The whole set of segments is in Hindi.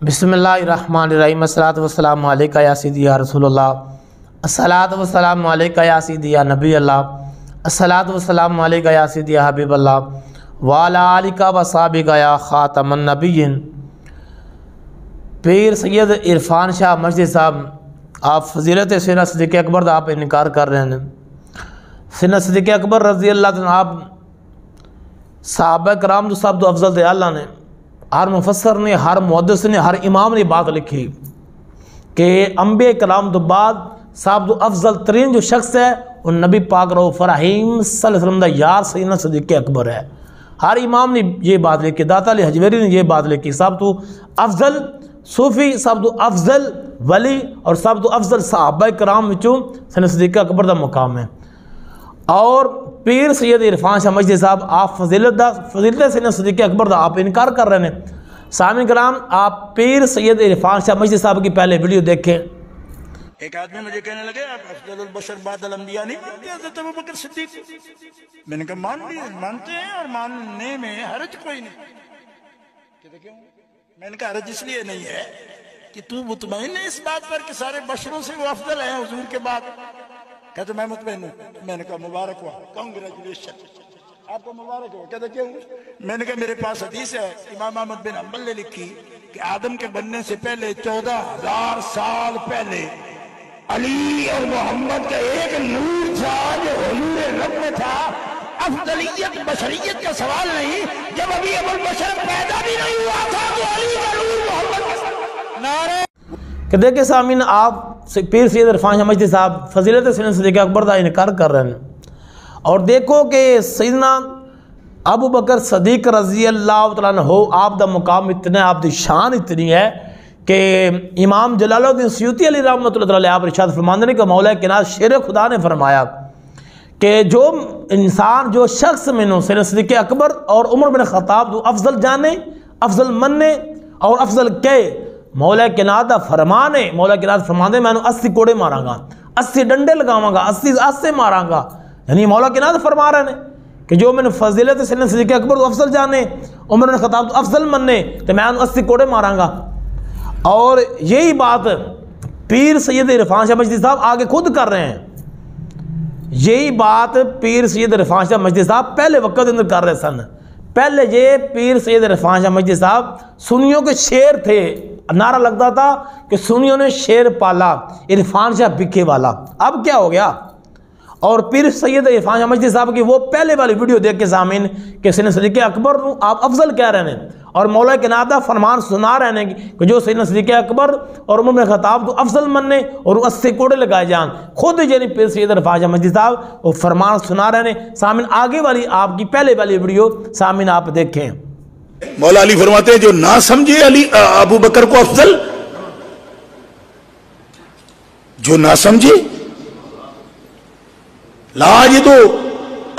बिस्मिल्लाहिर्रहमानिर्रहीम अस्सलातु वस्सलामु अलैका या सिद्दी या रसूलल्लाह अस्सलातु वस्सलामु अलैका या सिद्दी या नबी अल्लाह अस्सलातु वस्सलामु अलैका या सिद्दी या हबीब अल्लाह व अला आलिका व सहाबिका या खातमन नबिय्यिन। पीर सैयद इरफान शाह मजदी साहब, आप फजीलत सैयदना सिद्दीक़ अकबर आप इनकार कर रहे हैं। सैयदना सिद्दीक़ अकबर रज़ी अल्लाह तआला आप सहाबा कराम तो सब तो अफजल थे। अल्लाह ने हर मुफस्सर ने, हर मुहद्दिस ने, हर इमाम ने बात लिखी कि अम्बिया कराम तो बाद सब तो अफजल तरीन जो शख्स है वो नबी पाक रऊफ़ रहीम सल्लल्लाहु अलैहि वसल्लम दा यार सैयदना सिद्दीक़ अकबर है। हर इमाम ने ये बात लिखी, दाता अली हजवेरी ने ये बात लिखी, सब तो अफजल सूफ़ी, सब तो अफजल वली और सब तो अफजल सहाबा कराम विचों सैयदना सिद्दीक़ अकबर का मुकाम है। और पीर सैयद इरफान शाह मजदी साहब, आप फजीलत सैयदना सिद्दीक़ अकबर का आप इनकार कर रहे हैं। सामिन कराम, आप पीर सैयद इरफान शाह मजदी साहब की पहले वीडियो देखें। एक आदमी मुझे कहने लगे आप अफजलुल बशर बादल अंबिया नहीं मानते हज़रत अबू बकर सिद्दीक़? मैंने कहा मानते हैं और मानने में हर्ज कोई नहीं। कहते क्यों? मैंने कहा हर्ज इसलिए नहीं है कि तू मुतमईन है इस बात पर कि सारे बशरों से वो अफजल है हुजूर के बाद। कहते मैं मुतमईन हूँ। मैंने कहा मुबारक हुआ, कांग्रेचुलेशन, आपको मुबारक हो। कहते क्यों? मैंने कहा मेरे पास हदीस है, इमाम अहमद बिन हंबल ने लिखी कि आदम के बनने से पहले 14,000 साल पहले अली और मोहम्मद का एक नूर था जो हुजूर रब में था। अफजलियत बशरियत का सवाल नहीं, जब अभी अबुल बशर पैदा भी नहीं हुआ था तो अली का नूर मोहम्मद नारे। कि देखिए सामीन, आप पीर सैयद इरफान शाह मजदी साहब फजीलत सैयदना सिद्दीक़ अकबर का इनकार कर रहे हैं। और देखो कि सैयदना अबू बकर सदीक रज़ी अल्लाह तआला अन्हु आप दा मुकाम इतना, आप दी शान इतनी है कि इमाम जलालुद्दीन सयूती अली रहमतुल्लाह अलैह आप इरशाद फरमाते हैं कि मौला कायनात शेर खुदा ने फरमाया कि जो इंसान, जो शख्स मैंने सैयदना सिद्दीक़ अकबर और उमर बिन ख़त्ताब जो अफजल जाने, अफजल मन्ने और अफजल कहे, मौला कायनात दा फरमान है। मौला कायनात फरमाते मैं 80 कोड़े मारांगा, 80 डंडे लगावांगा, 80 आसे मारांगा। यानी मौला कायनात फरमा रहे हैं कि जो मैंने फजीलत सैयदना सिद्दीक़ अकबर तो अफजल जाने, उमर बिन ख़त्ताब तो अफजल मन्ने, तो मैं 80 कोड़े मारांगा। और यही बात पीर सैयद इरफान शाह मजदी साहब आगे खुद कर रहे हैं। यही बात पीर सैयद इरफान शाह मजदी साहब पहले वक्त अंदर कर रहे सन। पहले ये पीर सैयद इरफान शाह मजदी साहब सुन्नियों के शेर थे, नारा लगता था कि सुन्नियों ने शेर पाला, इरफान शाह भिखे वाला। अब क्या हो गया? और पीर सैयद इरफान शाह मजदी साहब की वो पहले वाली वीडियो देख के सामीन कि सैयदना सिद्दीक़ अकबर आप अफजल कह रहे हैं और मौला कायनात दा फरमान सुना रहे हैं कि जो सैयदना सिद्दीक़ अकबर और उमर बिन ख़त्ताब तो अफजल मन्ने और 80 कोड़े लगाए जान। खुद यानी पीर सैयद इरफान शाह मजदी साहब वो फरमान सुना रहे हैं। सामीन आगे वाली आपकी पहले वाली वीडियो सामीन आप देखें। मौला अली फरमाते हैं जो ना समझे अली अबू बकर को अफजल, जो ना समझे लाजिदु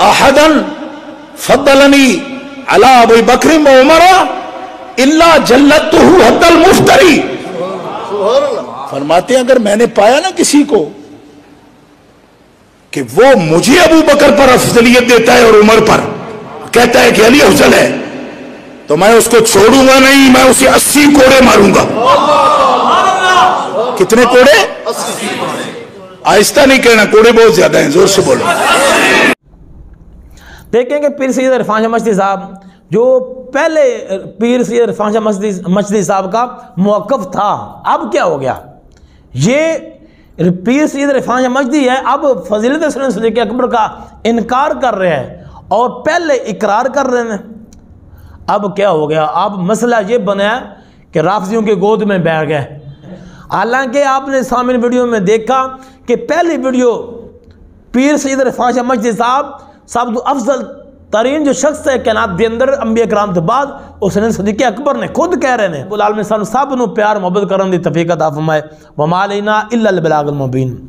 अहदन फद्दलनी अला अबू बकर व उमर इल्ला जल्लतहु हद्दल मुफ्तरी। फरमाते हैं अगर मैंने पाया ना किसी को कि वो मुझे अबू बकर पर अफजलियत देता है और उमर पर कहता है कि अली अफजल है, तो मैं उसको छोड़ूंगा नहीं, मैं उसे 80 कोड़े मारूंगा। कितने कोड़े? 80। आहिस्ता नहीं कहना, कोड़े बहुत ज्यादा हैं, जोर से बोलो। देखेंगे पीर सैयद इरफान शाह मजदी साहब जो पहले पीर सैयद इरफान शाह मजदी साहब का मौक़िफ़ था, अब क्या हो गया? ये पीर सैयद इरफान शाह मजदी है, अब फजीलत सैयदना सिद्दीक़ अकबर का इनकार कर रहे हैं और पहले इकरार कर रहे हैं। अब क्या हो गया? अब मसला ये बना कि राफ़िज़ियों के गोद में बैठ गए। हालांकि आपने सामने वीडियो में देखा कि पहली वीडियो पीर सैयद इरफान शाह मजदी साहब सब तो अफजल तरीन जो शख्स है कायनात के अंदर अंबिया कराम के बाद उसने सिद्दीक़ अकबर ने खुद कह रहे हैं बुलाल में सानू सब नू प्यार मोहब्बत करने की तौफीक अता फरमाए। वमा अलैना इल्ला अल बलागुल मुबीन।